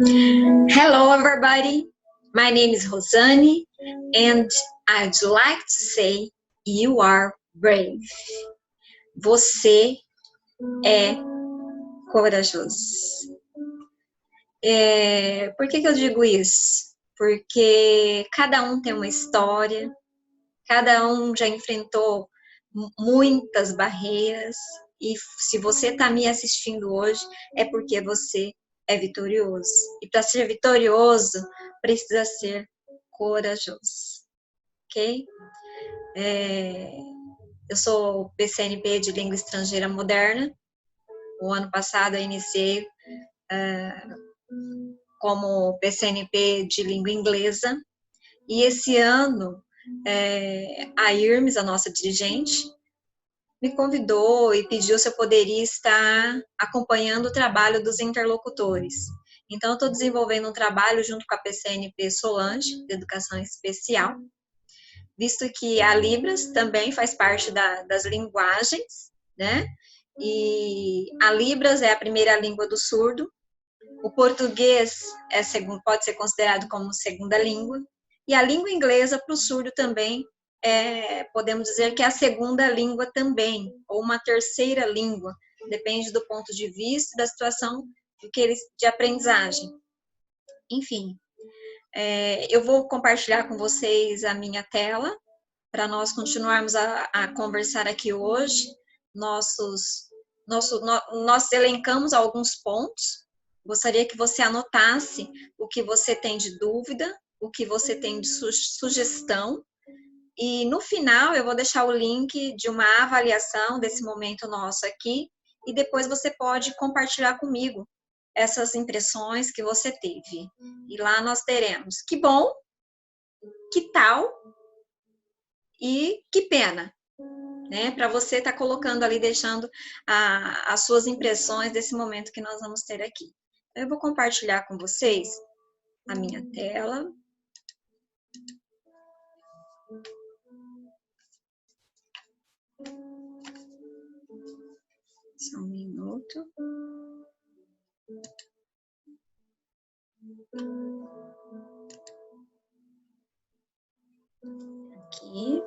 Hello, everybody. My name is Rosane, and I'd like to say you are brave. Você é corajoso. Por que eu digo isso? Porque cada um tem uma história, cada um já enfrentou muitas barreiras, e se você está me assistindo hoje, é porque você é vitorioso. E para ser vitorioso, precisa ser corajoso, ok? Eu sou PCNP de Língua Estrangeira Moderna. O ano passado eu iniciei como PCNP de Língua Inglesa. E esse ano, a Irmes, a nossa dirigente, me convidou e pediu se eu poderia estar acompanhando o trabalho dos interlocutores. Então, eu estou desenvolvendo um trabalho junto com a PCNP Solange, de Educação Especial, visto que a Libras também faz parte das linguagens, né? E a Libras é a primeira língua do surdo, o português pode ser considerado como segunda língua, e a língua inglesa para o surdo também podemos dizer que é a segunda língua também, ou uma terceira língua, depende do ponto de vista e da situação de aprendizagem. Enfim, eu vou compartilhar com vocês a minha tela, para nós continuarmos a conversar aqui hoje. Nós elencamos alguns pontos, gostaria que você anotasse o que você tem de dúvida, o que você tem de sugestão, e no final eu vou deixar o link de uma avaliação desse momento nosso aqui, e depois você pode compartilhar comigo essas impressões que você teve. E lá nós teremos que bom, que tal e que pena, né? Para você estar colocando ali, deixando as suas impressões desse momento que nós vamos ter aqui. Eu vou compartilhar com vocês a minha tela. Só um minuto. Aqui.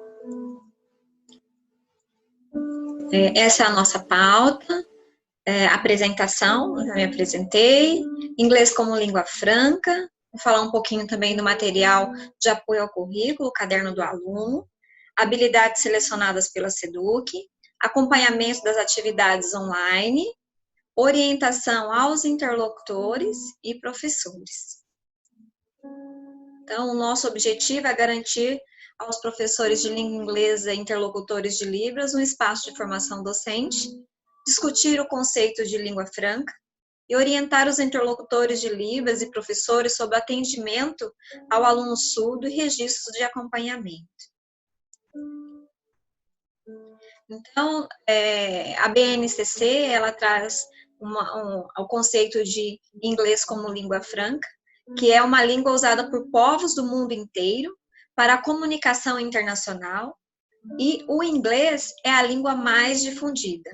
Essa é a nossa pauta. Apresentação, eu já me apresentei. Inglês como língua franca. Vou falar um pouquinho também do material de apoio ao currículo, o caderno do aluno. Habilidades selecionadas pela SEDUC. Acompanhamento das atividades online. Orientação aos interlocutores e professores. Então, o nosso objetivo é garantir aos professores de língua inglesa e interlocutores de Libras um espaço de formação docente, discutir o conceito de língua franca e orientar os interlocutores de Libras e professores sobre atendimento ao aluno surdo e registros de acompanhamento. Então, a BNCC, ela traz o conceito de inglês como língua franca, que é uma língua usada por povos do mundo inteiro para a comunicação internacional, e o inglês é a língua mais difundida.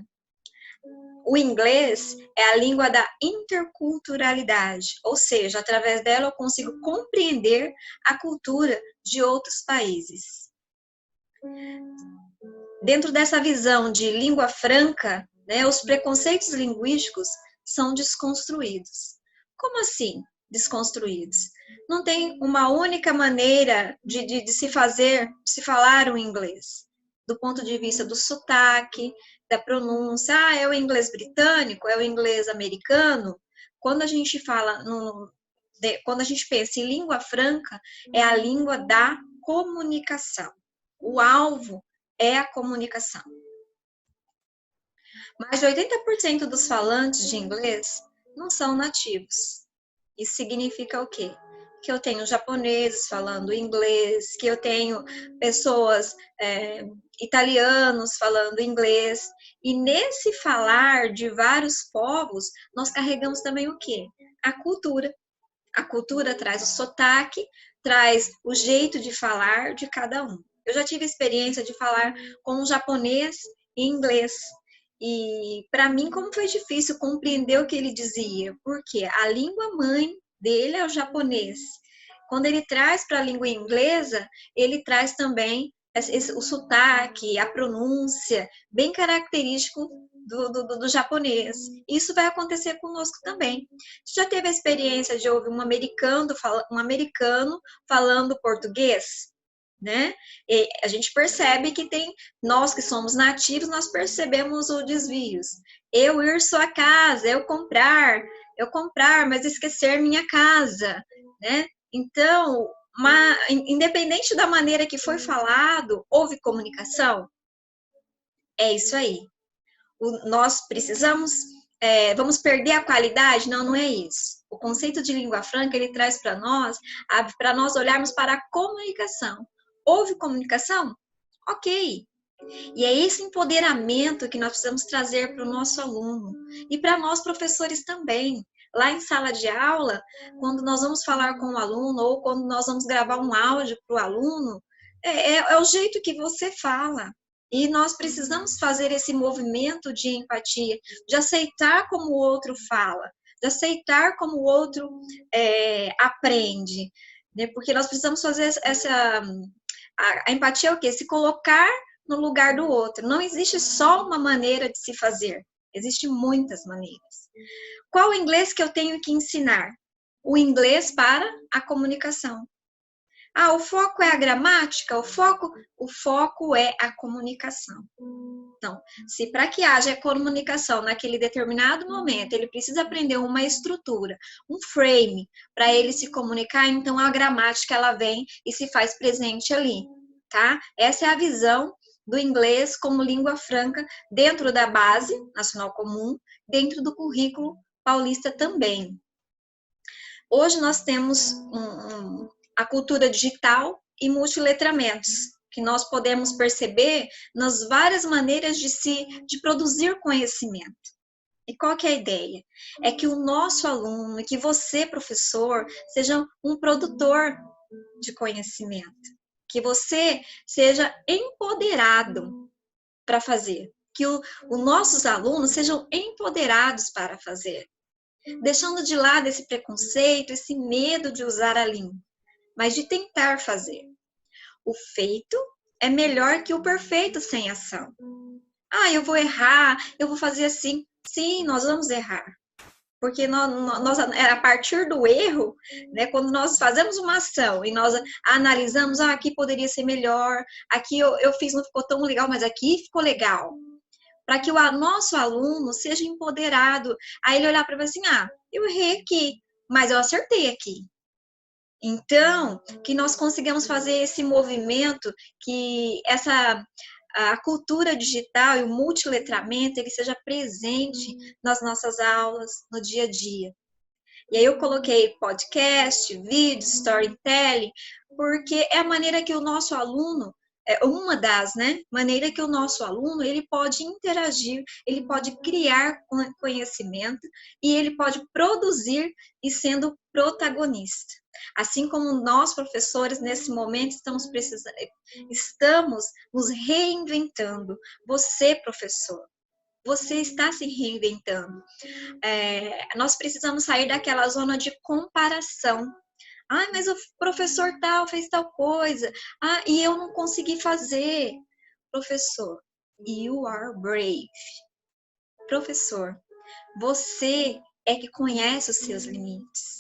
O inglês é a língua da interculturalidade, ou seja, através dela eu consigo compreender a cultura de outros países. Dentro dessa visão de língua franca, né, os preconceitos linguísticos são desconstruídos. Como assim, desconstruídos? Não tem uma única maneira de se falar o inglês, do ponto de vista do sotaque, da pronúncia. É o inglês britânico, é o inglês americano. Quando a gente fala, quando a gente pensa em língua franca, é a língua da comunicação. O alvo é a comunicação. Mais de 80% dos falantes de inglês não são nativos. Isso significa o quê? Que eu tenho japoneses falando inglês, que eu tenho pessoas italianos falando inglês. E nesse falar de vários povos, nós carregamos também o quê? A cultura. A cultura traz o sotaque, traz o jeito de falar de cada um. Eu já tive a experiência de falar com um japonês em inglês. E para mim, como foi difícil compreender o que ele dizia, porque a língua mãe dele é o japonês. Quando ele traz para a língua inglesa, ele traz também o sotaque, a pronúncia, bem característico do japonês. Isso vai acontecer conosco também. Você já teve a experiência de ouvir um americano falando português? Né? E a gente percebe que nós que somos nativos, nós percebemos os desvios. Eu ir sua casa, eu comprar, mas esquecer minha casa, né? Então, independente da maneira que foi falado, houve comunicação? É isso aí. Nós precisamos, vamos perder a qualidade? Não, não é isso. O conceito de língua franca, ele traz para nós olharmos para a comunicação. Houve comunicação? Ok. E é esse empoderamento que nós precisamos trazer para o nosso aluno e para nós professores também. Lá em sala de aula, quando nós vamos falar com o aluno ou quando nós vamos gravar um áudio para o aluno, é o jeito que você fala. E nós precisamos fazer esse movimento de empatia, de aceitar como o outro fala, de aceitar como o outro aprende, né? Porque nós precisamos fazer a empatia é o quê? Se colocar no lugar do outro. Não existe só uma maneira de se fazer, existem muitas maneiras. Qual o inglês que eu tenho que ensinar? O inglês para a comunicação. O foco é a gramática? O foco é a comunicação. Então, se para que haja comunicação naquele determinado momento, ele precisa aprender uma estrutura, um frame, para ele se comunicar, então a gramática ela vem e se faz presente ali, tá? Essa é a visão do inglês como língua franca dentro da base nacional comum, dentro do currículo paulista também. Hoje nós temos a cultura digital e multiletramentos, que nós podemos perceber nas várias maneiras de produzir conhecimento. E qual que é a ideia? É que o nosso aluno, que você, professor, seja um produtor de conhecimento, que você seja empoderado para fazer, que os nossos alunos sejam empoderados para fazer, deixando de lado esse preconceito, esse medo de usar a língua, mas de tentar fazer. O feito é melhor que o perfeito sem ação. Eu vou errar, eu vou fazer assim. Sim, nós vamos errar. Porque a partir do erro, né, quando nós fazemos uma ação e nós analisamos, aqui poderia ser melhor, aqui eu fiz, não ficou tão legal, mas aqui ficou legal. Para que o nosso aluno seja empoderado. Aí ele olhar para mim assim, eu errei aqui, mas eu acertei aqui. Então, que nós consigamos fazer esse movimento, que a cultura digital e o multiletramento, ele seja presente nas nossas aulas, no dia a dia. E aí eu coloquei podcast, vídeo, storytelling, porque é a maneira que o nosso aluno, uma das, né, maneira que o nosso aluno, ele pode interagir, ele pode criar conhecimento e ele pode produzir e sendo protagonista. Assim como nós, professores, nesse momento estamos nos reinventando. Você, professor, você está se reinventando. Nós precisamos sair daquela zona de comparação. Mas o professor tal fez tal coisa. E eu não consegui fazer. Professor, you are brave. Professor, você é que conhece os seus limites.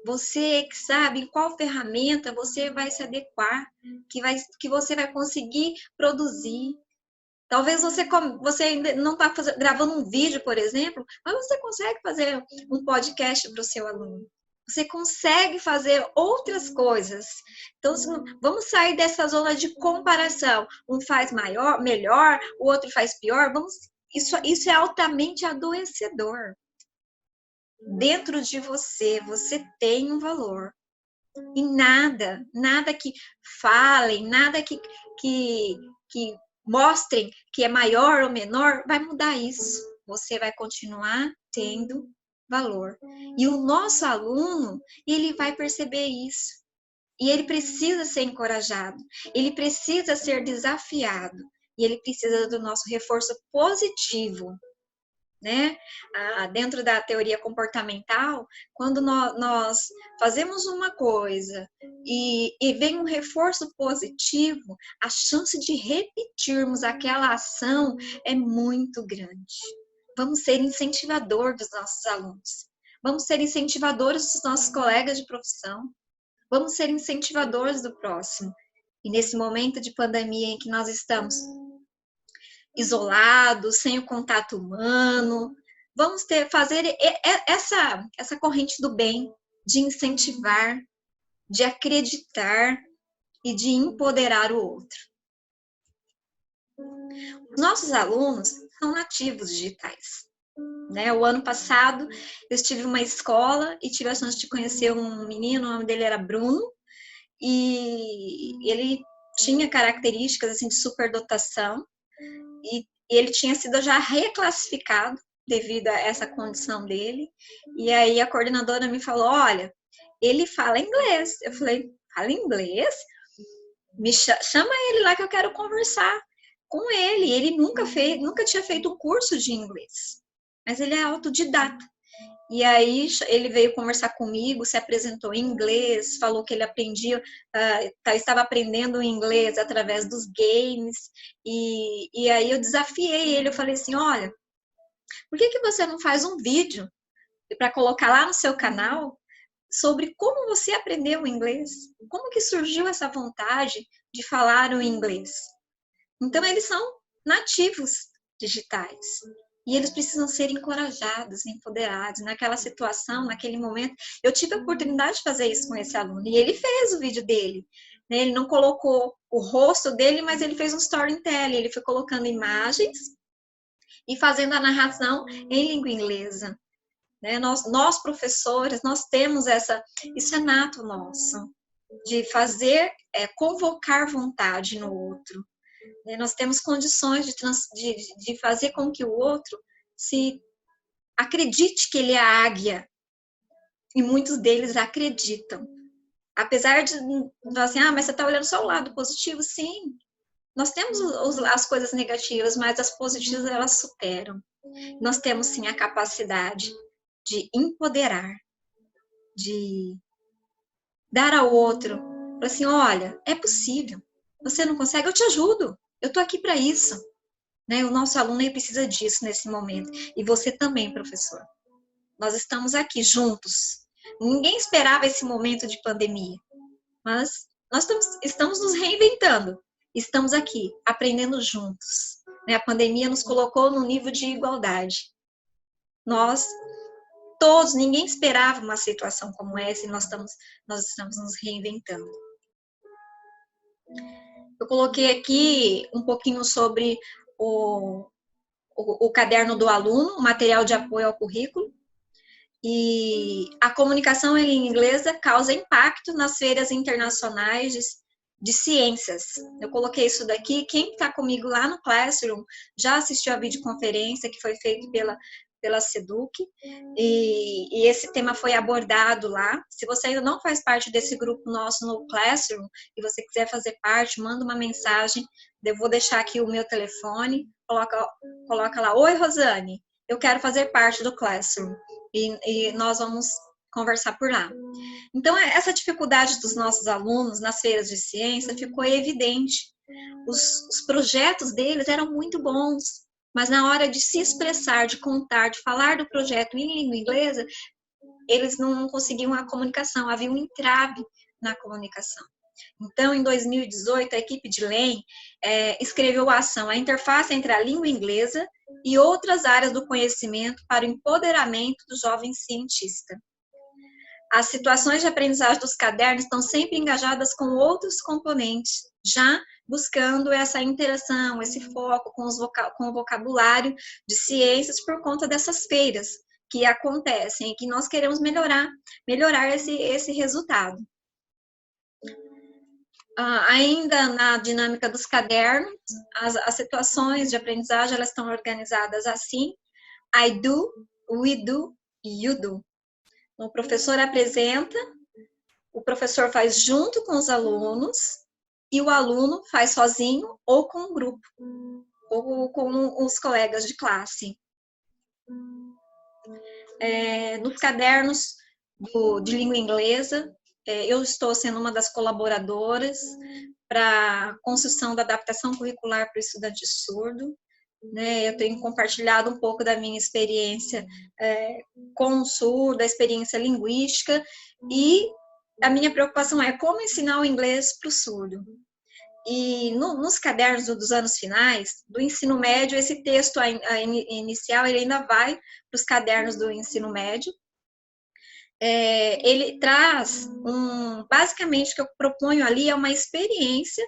Você é que sabe em qual ferramenta você vai se adequar, que você vai conseguir produzir. Talvez você ainda não está gravando um vídeo, por exemplo, mas você consegue fazer um podcast para o seu aluno. Você consegue fazer outras coisas. Então, vamos sair dessa zona de comparação. Um faz melhor, o outro faz pior. Isso é altamente adoecedor. Dentro de você tem um valor. E nada que falem, nada que mostrem que é maior ou menor, vai mudar isso. Você vai continuar tendo valor. E o nosso aluno, ele vai perceber isso. E ele precisa ser encorajado. Ele precisa ser desafiado. E ele precisa do nosso reforço positivo. né? Dentro da teoria comportamental, quando nós fazemos uma coisa e vem um reforço positivo, a chance de repetirmos aquela ação é muito grande. Vamos ser incentivador dos nossos alunos. Vamos ser incentivadores dos nossos colegas de profissão. Vamos ser incentivadores do próximo. E nesse momento de pandemia em que nós estamos isolados, sem o contato humano, vamos fazer essa corrente do bem, de incentivar, de acreditar e de empoderar o outro. Os nossos alunos são nativos digitais. Né? O ano passado, eu estive em uma escola e tive a chance de conhecer um menino, o nome dele era Bruno, e ele tinha características assim, de superdotação, e ele tinha sido já reclassificado devido a essa condição dele, e aí a coordenadora me falou, olha, ele fala inglês. Eu falei, fala inglês? Chama ele lá que eu quero conversar com ele. Ele nunca tinha feito um curso de inglês, mas ele é autodidata. E aí ele veio conversar comigo, se apresentou em inglês, falou que ele aprendia, estava aprendendo inglês através dos games, e aí eu desafiei ele, eu falei assim, olha, por que você não faz um vídeo para colocar lá no seu canal sobre como você aprendeu o inglês? Como que surgiu essa vontade de falar o inglês? Então, eles são nativos digitais. E eles precisam ser encorajados, empoderados. Naquela situação, naquele momento, eu tive a oportunidade de fazer isso com esse aluno. E ele fez o vídeo dele. Ele não colocou o rosto dele, mas ele fez um storytelling. Ele foi colocando imagens e fazendo a narração em língua inglesa. Nós professores, nós temos isso é nato nosso, de fazer, convocar vontade no outro. Nós temos condições de fazer com que o outro se acredite que ele é a águia. E muitos deles acreditam. Apesar de falar assim, mas você está olhando só o lado positivo? Sim. Nós temos as coisas negativas, mas as positivas elas superam. Nós temos sim a capacidade de empoderar, de dar ao outro, assim, olha, é possível. Você não consegue? Eu te ajudo. Eu estou aqui para isso. Né? O nosso aluno precisa disso nesse momento. E você também, professor. Nós estamos aqui juntos. Ninguém esperava esse momento de pandemia. Mas nós estamos nos reinventando. Estamos aqui, aprendendo juntos. Né? A pandemia nos colocou no nível de igualdade. Nós, todos, ninguém esperava uma situação como essa e nós estamos nos reinventando. Eu coloquei aqui um pouquinho sobre o caderno do aluno, o material de apoio ao currículo, e a comunicação em língua inglesa causa impacto nas feiras internacionais de ciências. Eu coloquei isso daqui, quem está comigo lá no Classroom já assistiu a videoconferência que foi feita pela Seduc, e esse tema foi abordado lá. Se você ainda não faz parte desse grupo nosso no Classroom, e você quiser fazer parte, manda uma mensagem, eu vou deixar aqui o meu telefone, coloca lá, oi Rosane, eu quero fazer parte do Classroom, e nós vamos conversar por lá. Então, essa dificuldade dos nossos alunos nas feiras de ciência ficou evidente. Os projetos deles eram muito bons, mas na hora de se expressar, de contar, de falar do projeto em língua inglesa, eles não conseguiam a comunicação, havia um entrave na comunicação. Então, em 2018, a equipe de LEM escreveu a ação, a interface entre a língua inglesa e outras áreas do conhecimento para o empoderamento do jovem cientista. As situações de aprendizagem dos cadernos estão sempre engajadas com outros componentes, já buscando essa interação, esse foco com o vocabulário de ciências por conta dessas feiras que acontecem e que nós queremos melhorar esse resultado. Ainda na dinâmica dos cadernos, as situações de aprendizagem elas estão organizadas assim: I do, we do, you do. O professor apresenta, o professor faz junto com os alunos e o aluno faz sozinho ou com um grupo, ou com os colegas de classe. Nos cadernos de língua inglesa, eu estou sendo uma das colaboradoras para a construção da adaptação curricular para o estudante surdo. Né? Eu tenho compartilhado um pouco da minha experiência com o surdo, a experiência linguística, e a minha preocupação é como ensinar o inglês para o surdo. E nos cadernos dos anos finais, do ensino médio, esse texto inicial ele ainda vai para os cadernos do ensino médio. Ele traz, basicamente, o que eu proponho ali é uma experiência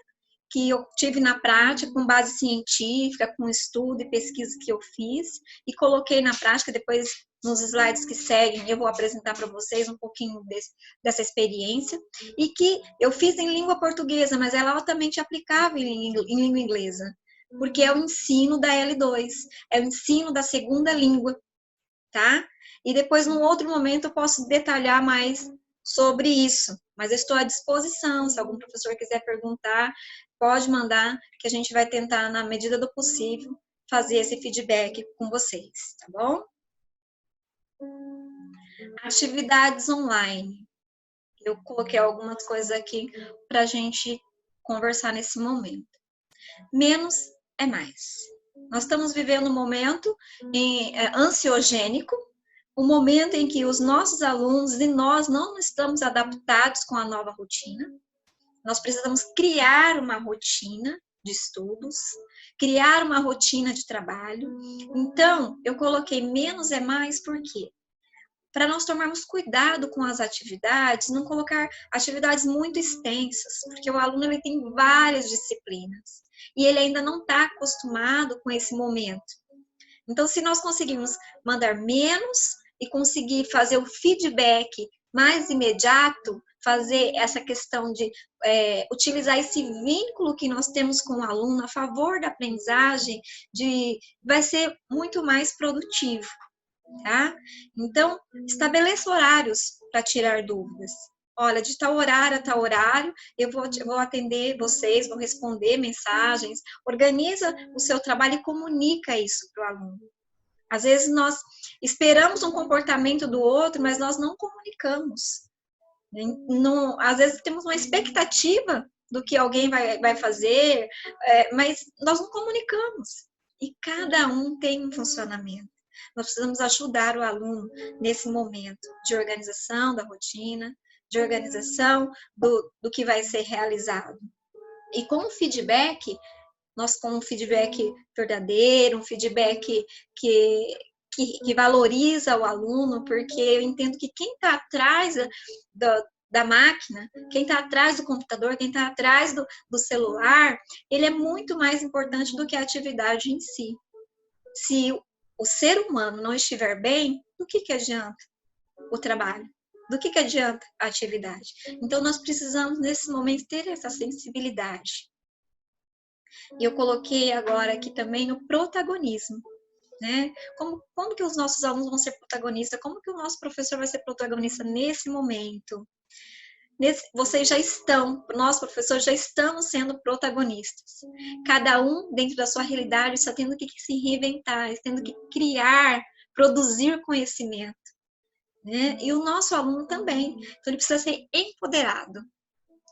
que eu tive na prática, com base científica, com estudo e pesquisa que eu fiz, e coloquei na prática. Depois, nos slides que seguem, eu vou apresentar para vocês um pouquinho dessa experiência, e que eu fiz em língua portuguesa, mas ela é altamente aplicável em língua inglesa, porque é o ensino da L2, é o ensino da segunda língua, tá? E depois, num outro momento, eu posso detalhar mais sobre isso, mas eu estou à disposição. Se algum professor quiser perguntar, pode mandar, que a gente vai tentar, na medida do possível, fazer esse feedback com vocês, tá bom? Atividades online. Eu coloquei algumas coisas aqui para a gente conversar nesse momento. Menos é mais. Nós estamos vivendo um momento ansiogênico, um momento em que os nossos alunos e nós não estamos adaptados com a nova rotina. Nós precisamos criar uma rotina de estudos, criar uma rotina de trabalho. Então, eu coloquei menos é mais, por quê? Para nós tomarmos cuidado com as atividades, não colocar atividades muito extensas, porque o aluno ele tem várias disciplinas e ele ainda não está acostumado com esse momento. Então, se nós conseguirmos mandar menos e conseguir fazer o feedback mais imediato, fazer essa questão de utilizar esse vínculo que nós temos com o aluno a favor da aprendizagem, vai ser muito mais produtivo, tá? Então, estabeleça horários para tirar dúvidas. Olha, de tal horário a tal horário, eu vou atender vocês, vou responder mensagens. Organiza o seu trabalho e comunica isso para o aluno. Às vezes nós esperamos um comportamento do outro, mas nós não comunicamos. Às vezes temos uma expectativa do que alguém vai fazer, mas nós não comunicamos. E cada um tem um funcionamento. Nós precisamos ajudar o aluno nesse momento de organização da rotina, de organização do que vai ser realizado. E com o feedback, nós com um feedback verdadeiro, um feedback que valoriza o aluno, porque eu entendo que quem está atrás da máquina, quem está atrás do computador, quem está atrás do celular, ele é muito mais importante do que a atividade em si. Se o ser humano não estiver bem, do que adianta o trabalho? Do que adianta a atividade? Então, nós precisamos, nesse momento, ter essa sensibilidade. E eu coloquei agora aqui também o protagonismo, né? Como que os nossos alunos vão ser protagonistas? Como que o nosso professor vai ser protagonista nesse momento? Vocês já estão, nós professores já estamos sendo protagonistas. Cada um, dentro da sua realidade, está tendo que se reinventar, tendo que criar, produzir conhecimento, né? E o nosso aluno também. Então, ele precisa ser empoderado.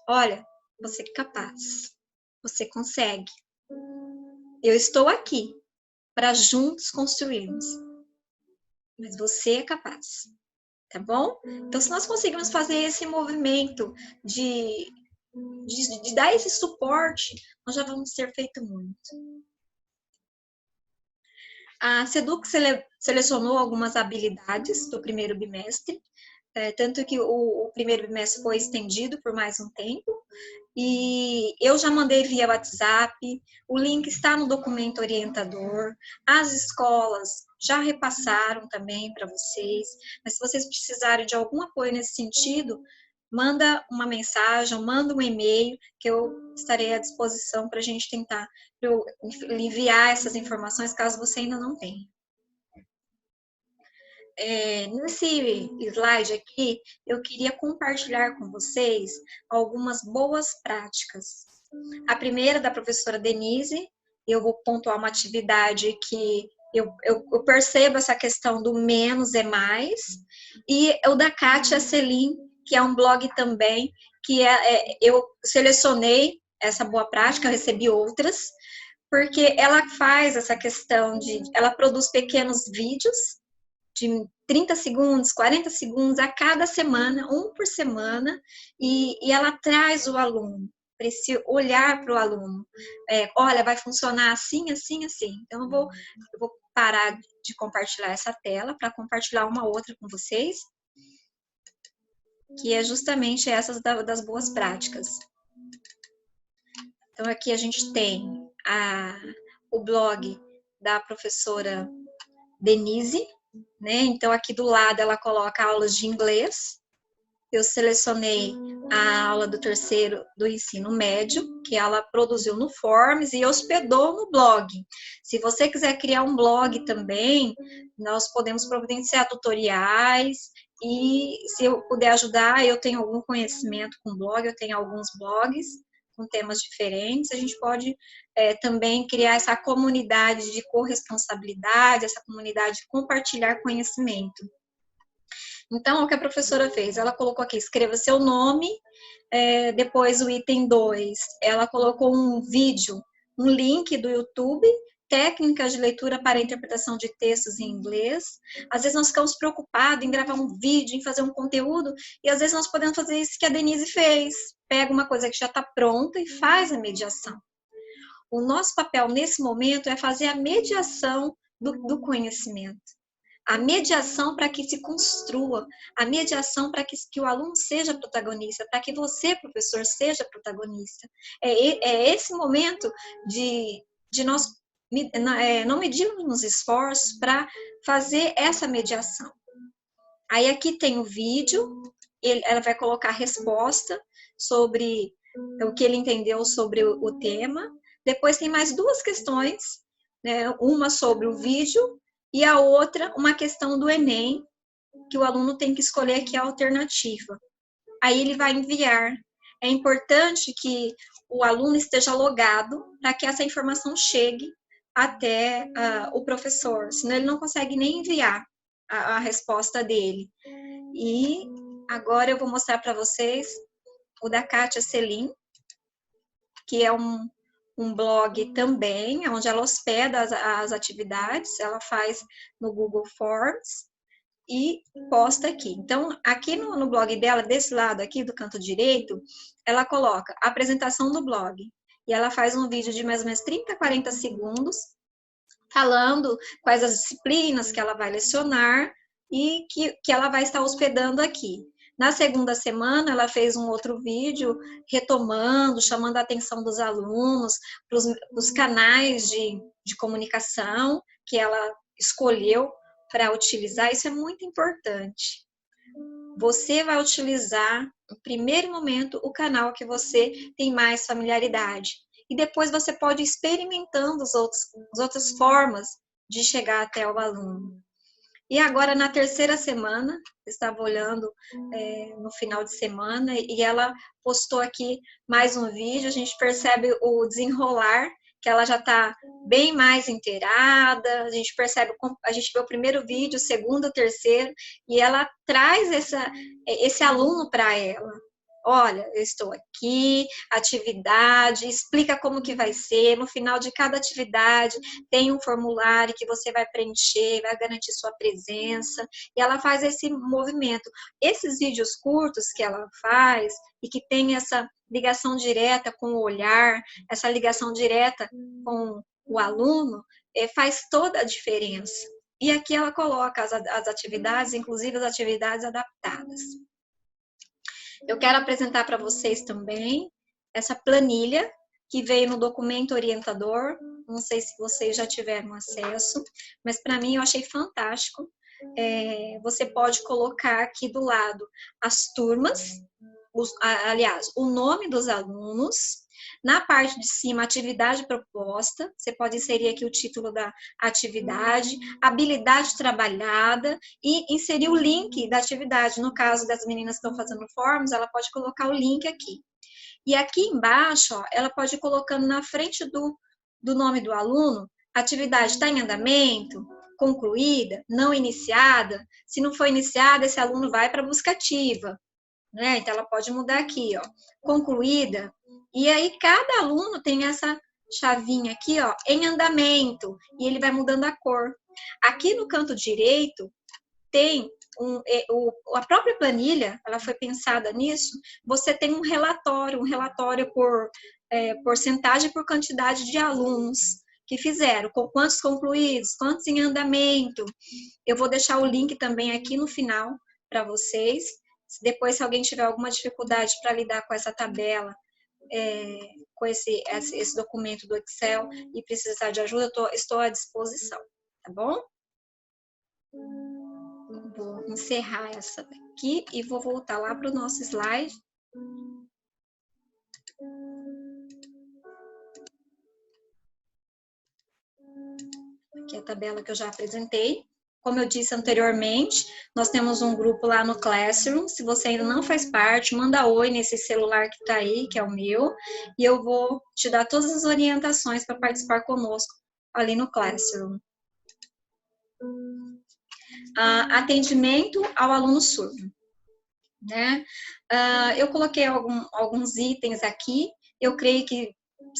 Olha, você é capaz, você consegue. Eu estou aqui para juntos construirmos. Mas você é capaz, tá bom? Então, se nós conseguirmos fazer esse movimento de dar esse suporte, nós já vamos ter feito muito. A SEDUC selecionou algumas habilidades do primeiro bimestre, tanto que o primeiro bimestre foi estendido por mais um tempo, e eu já mandei via WhatsApp, o link está no documento orientador, as escolas já repassaram também para vocês, mas se vocês precisarem de algum apoio nesse sentido, manda uma mensagem, manda um e-mail, que eu estarei à disposição para a gente tentar enviar essas informações, caso você ainda não tenha. Nesse slide aqui, eu queria compartilhar com vocês algumas boas práticas. A primeira, da professora Denise, eu vou pontuar uma atividade que Eu percebo essa questão do menos é mais. E o da Kátia Selim, que é um blog também, que eu selecionei essa boa prática, eu recebi outras, porque ela faz essa questão ela produz pequenos vídeos de 30 segundos, 40 segundos a cada semana, um por semana, e ela traz o aluno para esse olhar para o aluno. Olha, vai funcionar assim, assim, assim. Então, eu vou parar de compartilhar essa tela para compartilhar uma outra com vocês, que é justamente essas das boas práticas. Então, aqui a gente tem o blog da professora Denise, né? Então, aqui do lado ela coloca aulas de inglês. Eu selecionei a aula do terceiro do ensino médio, que ela produziu no Forms e hospedou no blog. Se você quiser criar um blog também, nós podemos providenciar tutoriais, e se eu puder ajudar, eu tenho algum conhecimento com blog, eu tenho alguns blogs com temas diferentes, a gente pode também criar essa comunidade de corresponsabilidade, essa comunidade de compartilhar conhecimento. Então, o que a professora fez? Ela colocou aqui, escreva seu nome, depois o item 2, ela colocou um vídeo, um link do YouTube, técnicas de leitura para interpretação de textos em inglês. Às vezes nós ficamos preocupados em gravar um vídeo, em fazer um conteúdo, e às vezes nós podemos fazer isso que a Denise fez. Pega uma coisa que já está pronta e faz a mediação. O nosso papel nesse momento é fazer a mediação do conhecimento. A mediação para que se construa, a mediação para que o aluno seja protagonista, para que você, professor, seja protagonista. É esse momento de nós não medirmos esforços para fazer essa mediação. Aí aqui tem o vídeo, ela vai colocar a resposta sobre o que ele entendeu sobre o tema. Depois tem mais duas questões, né? Uma sobre o vídeo e a outra, uma questão do Enem, que o aluno tem que escolher aqui a alternativa. Aí ele vai enviar. É importante que o aluno esteja logado para que essa informação chegue até o professor, senão ele não consegue nem enviar a resposta dele. E agora eu vou mostrar para vocês o da Kátia Selim, que é um blog também, onde ela hospeda as atividades, ela faz no Google Forms e posta aqui. Então, aqui no blog dela, desse lado aqui do canto direito, ela coloca a apresentação do blog. E ela faz um vídeo de mais ou menos 30, 40 segundos, falando quais as disciplinas que ela vai lecionar e que ela vai estar hospedando aqui. Na segunda semana, ela fez um outro vídeo retomando, chamando a atenção dos alunos para os canais de comunicação que ela escolheu para utilizar. Isso é muito importante. Você vai utilizar, no primeiro momento, o canal que você tem mais familiaridade. E depois você pode ir experimentando as outras formas de chegar até o aluno. E agora, na terceira semana, eu estava olhando no final de semana, e ela postou aqui mais um vídeo, a gente percebe o desenrolar, que ela já está bem mais inteirada, a gente percebe, a gente vê o primeiro vídeo, o segundo, o terceiro, e ela traz esse aluno para ela. Olha, eu estou aqui, atividade, explica como que vai ser, no final de cada atividade tem um formulário que você vai preencher, vai garantir sua presença, e ela faz esse movimento. Esses vídeos curtos que ela faz, e que tem essa ligação direta com o olhar, essa ligação direta com o aluno, faz toda a diferença. E aqui ela coloca as atividades, inclusive as atividades adaptadas. Eu quero apresentar para vocês também essa planilha que veio no documento orientador. Não sei se vocês já tiveram acesso, mas para mim eu achei fantástico. Você pode colocar aqui do lado as turmas, aliás, o nome dos alunos. Na parte de cima, atividade proposta, você pode inserir aqui o título da atividade, habilidade trabalhada e inserir o link da atividade. No caso das meninas que estão fazendo forms, ela pode colocar o link aqui. E aqui embaixo, ó, ela pode ir colocando na frente do nome do aluno atividade está em andamento, concluída, não iniciada. Se não for iniciada, esse aluno vai para a busca ativa, né? Então, ela pode mudar aqui, ó, concluída. E aí, cada aluno tem essa chavinha aqui, ó, em andamento, e ele vai mudando a cor. Aqui no canto direito, tem a própria planilha, ela foi pensada nisso, você tem um relatório por porcentagem, por quantidade de alunos que fizeram, com quantos concluídos, quantos em andamento. Eu vou deixar o link também aqui no final para vocês. Depois, se alguém tiver alguma dificuldade para lidar com essa tabela, com esse documento do Excel e precisar de ajuda, estou à disposição, tá bom? Vou encerrar essa daqui e vou voltar lá para o nosso slide. Aqui é a tabela que eu já apresentei. Como eu disse anteriormente, nós temos um grupo lá no Classroom. Se você ainda não faz parte, manda oi nesse celular que está aí, que é o meu, e eu vou te dar todas as orientações para participar conosco ali no Classroom. Atendimento ao aluno surdo, né? Eu coloquei alguns itens aqui, eu creio que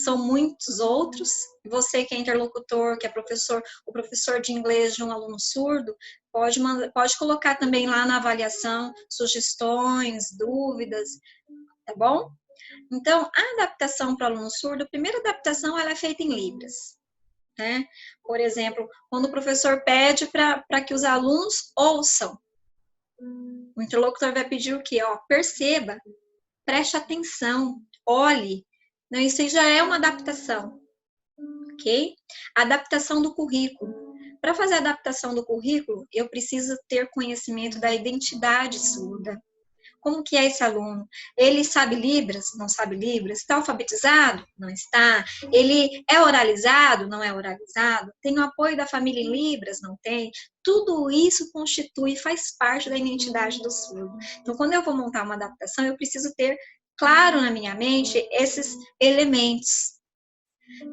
são muitos outros. Você que é interlocutor, que é professor, o professor de inglês de um aluno surdo, pode colocar também lá na avaliação sugestões, dúvidas, tá bom? Então, a adaptação para o aluno surdo, a primeira adaptação ela é feita em Libras, né? Por exemplo, quando o professor pede para que os alunos ouçam, o interlocutor vai pedir o quê? Ó, perceba, preste atenção, olhe. Não, isso aí já é uma adaptação, ok? A adaptação do currículo. Para fazer a adaptação do currículo, eu preciso ter conhecimento da identidade surda. Como que é esse aluno? Ele sabe Libras? Não sabe Libras? Está alfabetizado? Não está. Ele é oralizado? Não é oralizado. Tem o apoio da família em Libras? Não tem. Tudo isso constitui, faz parte da identidade do surdo. Então, quando eu vou montar uma adaptação, eu preciso ter claro na minha mente esses elementos.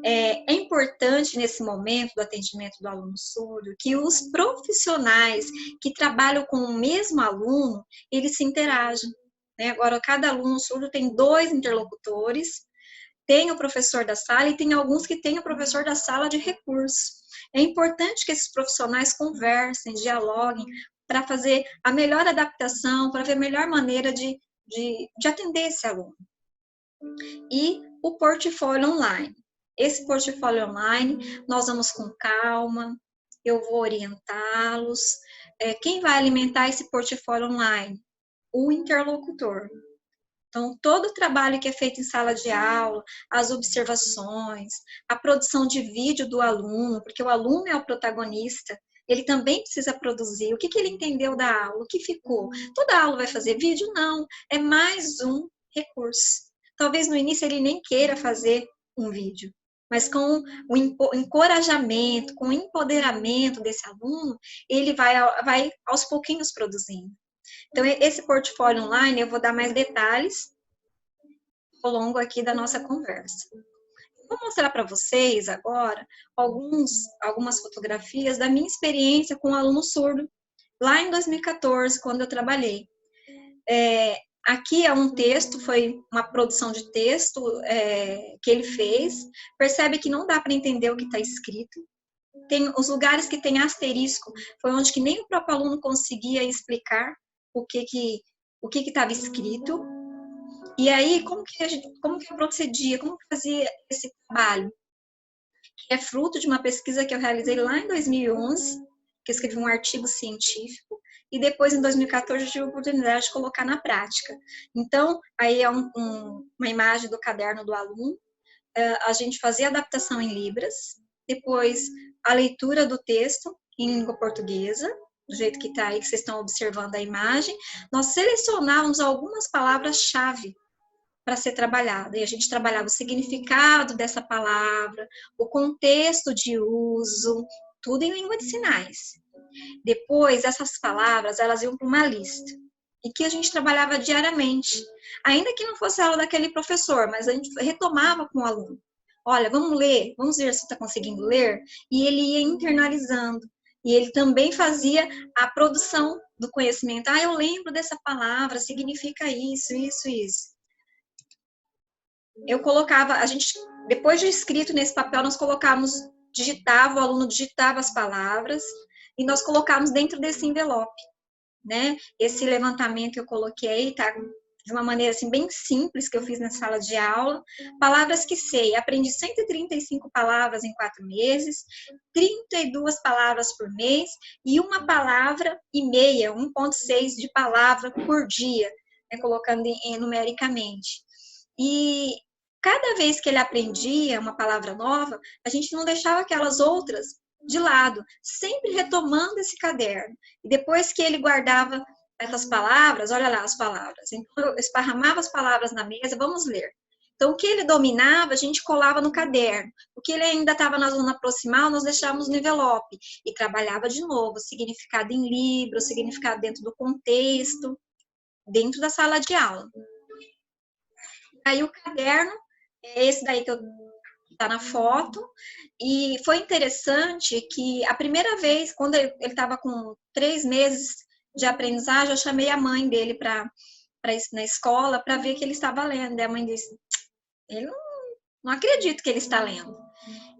É importante nesse momento do atendimento do aluno surdo que os profissionais que trabalham com o mesmo aluno, eles se interagem, né? Agora, cada aluno surdo tem 2 interlocutores, tem o professor da sala e tem alguns que têm o professor da sala de recurso. É importante que esses profissionais conversem, dialoguem, para fazer a melhor adaptação, para ver a melhor maneira de atender esse aluno. E o portfólio online. Esse portfólio online, nós vamos com calma, eu vou orientá-los. Quem vai alimentar esse portfólio online? O interlocutor. Então, todo o trabalho que é feito em sala de aula, as observações, a produção de vídeo do aluno, porque o aluno é o protagonista, ele também precisa produzir. O que ele entendeu da aula? O que ficou? Toda aula vai fazer vídeo? Não, é mais um recurso. Talvez no início ele nem queira fazer um vídeo, mas com o encorajamento, com o empoderamento desse aluno, ele vai aos pouquinhos produzindo. Então, esse portfólio online, eu vou dar mais detalhes ao longo aqui da nossa conversa. Vou mostrar para vocês agora algumas fotografias da minha experiência com o aluno surdo, lá em 2014, quando eu trabalhei. Aqui é um texto, foi uma produção de texto que ele fez. Percebe que não dá para entender o que está escrito. Tem os lugares que tem asterisco, foi onde que nem o próprio aluno conseguia explicar o que estava escrito. E aí, como que eu procedia, como que eu fazia esse trabalho? Que é fruto de uma pesquisa que eu realizei lá em 2011, que eu escrevi um artigo científico, e depois, em 2014, eu tive a oportunidade de colocar na prática. Então, aí é uma imagem do caderno do aluno, a gente fazia adaptação em Libras, depois a leitura do texto em língua portuguesa, do jeito que está aí, que vocês estão observando a imagem. Nós selecionávamos algumas palavras-chave para ser trabalhada, e a gente trabalhava o significado dessa palavra, o contexto de uso, tudo em língua de sinais. Depois, essas palavras, elas iam para uma lista, e que a gente trabalhava diariamente, ainda que não fosse a aula daquele professor, mas a gente retomava com o aluno. olha, vamos ler, vamos ver se você está conseguindo ler, e ele ia internalizando. E ele também fazia a produção do conhecimento. Ah, eu lembro dessa palavra, significa isso, isso, isso. Eu colocava, a gente, depois de escrito nesse papel, nós colocávamos, digitava, o aluno digitava as palavras, e nós colocávamos dentro desse envelope, né? Esse levantamento que eu coloquei, tá? De uma maneira assim bem simples que eu fiz na sala de aula. Palavras que sei, aprendi 135 palavras em 4 meses, 32 palavras por mês e uma palavra e meia, 1,6 de palavra por dia, né, colocando numericamente. E cada vez que ele aprendia uma palavra nova, a gente não deixava aquelas outras de lado, sempre retomando esse caderno. E depois que ele guardava essas palavras, olha lá as palavras. Então, eu esparramava as palavras na mesa, vamos ler. Então, o que ele dominava, a gente colava no caderno. O que ele ainda estava na zona proximal, nós deixávamos no envelope. E trabalhava de novo, significado em livro, significado dentro do contexto, dentro da sala de aula. Aí o caderno, é esse daí que eu tá na foto, e foi interessante que a primeira vez, quando ele estava com 3 meses de aprendizagem, eu chamei a mãe dele para ir na escola para ver que ele estava lendo. E a mãe disse, ele não acredito que ele está lendo.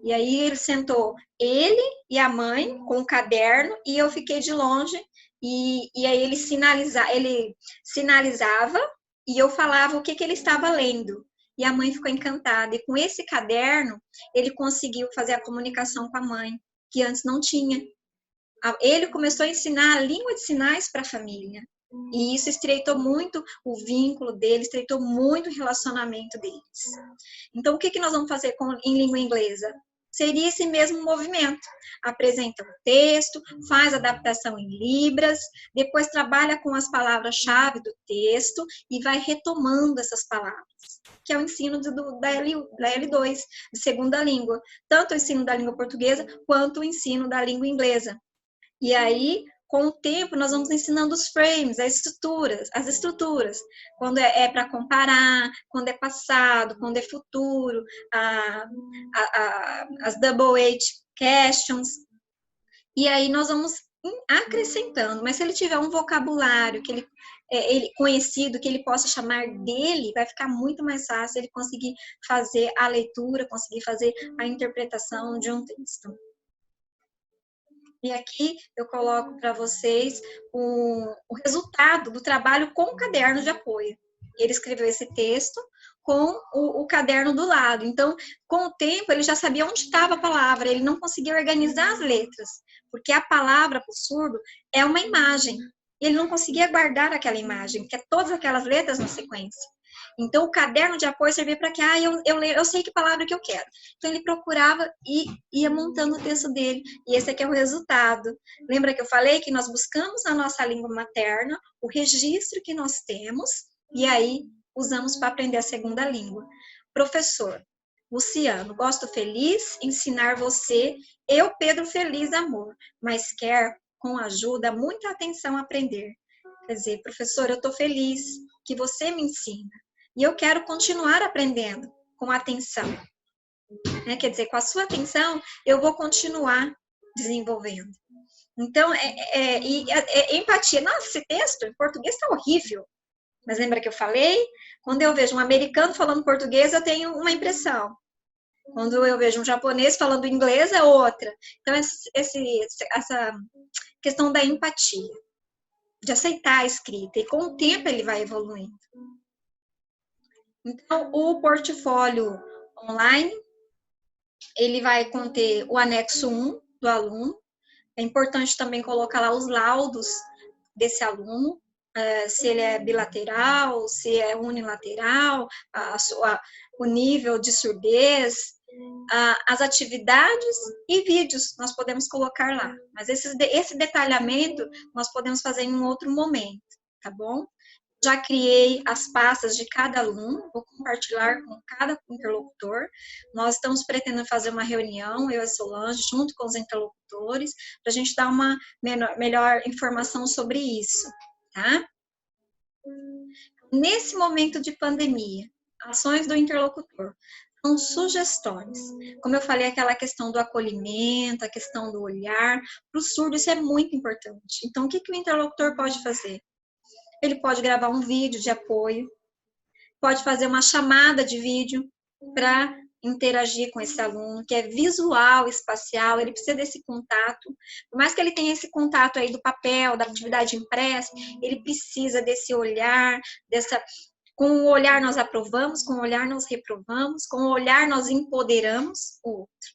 E aí ele sentou, ele e a mãe com o caderno, e eu fiquei de longe, e aí ele sinalizava, e eu falava o que ele estava lendo. E a mãe ficou encantada. E com esse caderno, ele conseguiu fazer a comunicação com a mãe, que antes não tinha. Ele começou a ensinar a língua de sinais para a família. E isso estreitou muito o vínculo deles, estreitou muito o relacionamento deles. Então, o que nós vamos fazer em língua inglesa? Seria esse mesmo movimento. Apresenta um texto, faz adaptação em libras, depois trabalha com as palavras-chave do texto e vai retomando essas palavras, que é o ensino da L2, de segunda língua. Tanto o ensino da língua portuguesa, quanto o ensino da língua inglesa. E aí, com o tempo, nós vamos ensinando os frames, as estruturas. Quando é para comparar, quando é passado, quando é futuro, as double H questions. E aí nós vamos acrescentando. Mas se ele tiver um vocabulário que ele conhecido, que ele possa chamar dele, vai ficar muito mais fácil ele conseguir fazer a leitura, conseguir fazer a interpretação de um texto. E aqui eu coloco para vocês o resultado do trabalho com o caderno de apoio. Ele escreveu esse texto com o caderno do lado. Então, com o tempo, ele já sabia onde estava a palavra, ele não conseguia organizar as letras, porque a palavra para o surdo é uma imagem. Ele não conseguia guardar aquela imagem, que é todas aquelas letras na sequência. Então, o caderno de apoio servia para que, eu sei que palavra que eu quero. Então, ele procurava e ia montando o texto dele. E esse aqui é o resultado. Lembra que eu falei que nós buscamos na nossa língua materna o registro que nós temos e aí usamos para aprender a segunda língua. Professor, Luciano, gosto feliz, ensinar você, eu, Pedro, feliz, amor, mas quer, com ajuda, muita atenção aprender. Quer dizer, professor, eu estou feliz que você me ensina. E eu quero continuar aprendendo com atenção. Né? Quer dizer, com a sua atenção, eu vou continuar desenvolvendo. Então, empatia. Nossa, esse texto em português está horrível. Mas lembra que eu falei? Quando eu vejo um americano falando português, eu tenho uma impressão. Quando eu vejo um japonês falando inglês, é outra. Então, essa questão da empatia, de aceitar a escrita. E com o tempo ele vai evoluindo. Então, o portfólio online, ele vai conter o anexo 1 do aluno. É importante também colocar lá os laudos desse aluno, se ele é bilateral, se é unilateral, o nível de surdez, as atividades e vídeos nós podemos colocar lá. Mas esse detalhamento nós podemos fazer em um outro momento, tá bom? Já criei as pastas de cada aluno, vou compartilhar com cada interlocutor. Nós estamos pretendendo fazer uma reunião, eu e a Solange, junto com os interlocutores, para a gente dar uma melhor informação sobre isso, tá? Nesse momento de pandemia, ações do interlocutor. São sugestões. Como eu falei, aquela questão do acolhimento, a questão do olhar, para o surdo isso é muito importante. Então, o que o interlocutor pode fazer? Ele pode gravar um vídeo de apoio, pode fazer uma chamada de vídeo para interagir com esse aluno, que é visual, espacial, ele precisa desse contato. Por mais que ele tenha esse contato aí do papel, da atividade impressa, ele precisa desse olhar, com o olhar nós aprovamos, com o olhar nós reprovamos, com o olhar nós empoderamos o outro.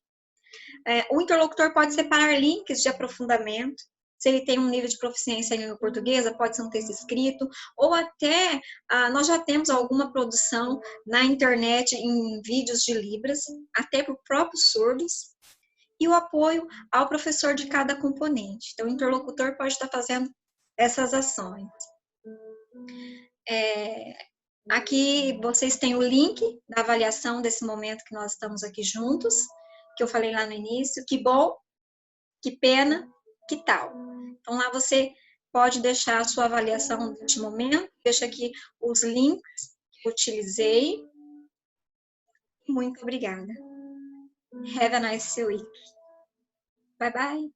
O interlocutor pode separar links de aprofundamento, se ele tem um nível de proficiência em língua portuguesa, pode ser um texto escrito, ou até nós já temos alguma produção na internet em vídeos de Libras, até para os próprios surdos, e o apoio ao professor de cada componente. Então, o interlocutor pode estar fazendo essas ações. Aqui vocês têm o link da avaliação desse momento que nós estamos aqui juntos, que eu falei lá no início. Que bom, que pena, que tal? Então, lá você pode deixar a sua avaliação deste momento. Deixa aqui os links que eu utilizei. Muito obrigada. Have a nice week. Bye, bye.